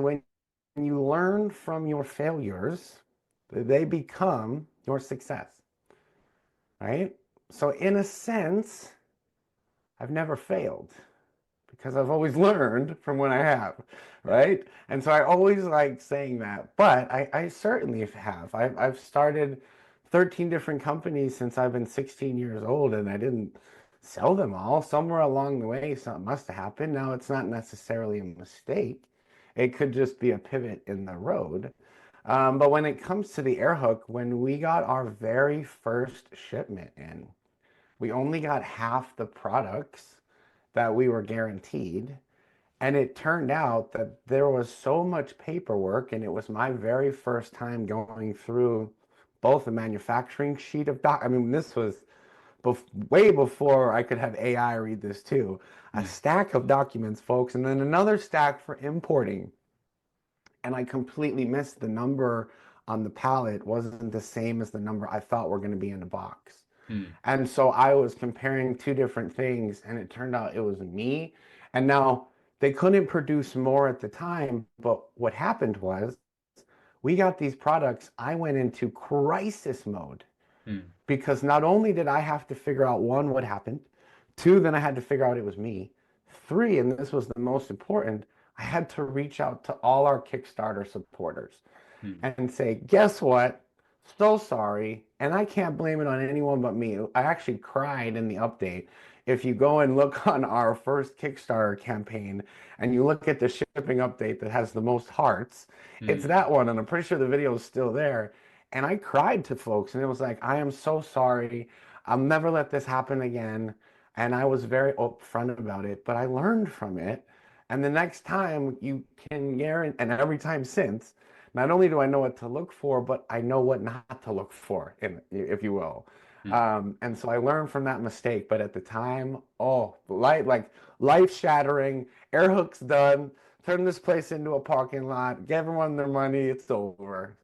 when you learn from your failures, they become your success, right? So in a sense, I've never failed because I've always learned from when I have, right? And so I always like saying that, but I certainly have. I've started 13 different companies since I've been 16 years old, and I didn't sell them all. Somewhere along the way, something must have happened. Now, it's not necessarily a mistake. It could just be a pivot in the road. But when it comes to the Airhook, when we got our very first shipment in, we only got half the products that we were guaranteed. And it turned out that there was so much paperwork, and it was my very first time going through both the manufacturing sheet of doc. I mean, this was way before I could have AI read this too. A Mm. stack of documents, folks, and then another stack for importing. And I completely missed the number on the pallet wasn't the same as the number I thought were going to be in the box. Mm. And so I was comparing two different things, and it turned out it was me. And now they couldn't produce more at the time, but what happened was we got these products. I went into crisis mode Mm. because not only did I have to figure out one, what happened, two, then I had to figure out it was me, three, and this was the most important, I had to reach out to all our Kickstarter supporters Mm. and say, guess what? So sorry. And I can't blame it on anyone but me. I actually cried in the update. If you go and look on our first Kickstarter campaign and you look at the shipping update that has the most hearts, it's Mm. that one. And I'm pretty sure the video is still there. And I cried to folks and it was like, I am so sorry. I'll never let this happen again. And I was very upfront about it, but I learned from it. And the next time you can guarantee, and every time since, not only do I know what to look for, but I know what not to look for, if you will. Mm. And so I learned from that mistake. But at the time, oh, like life shattering. Airhook's done. Turn this place into a parking lot. Give everyone their money. It's over.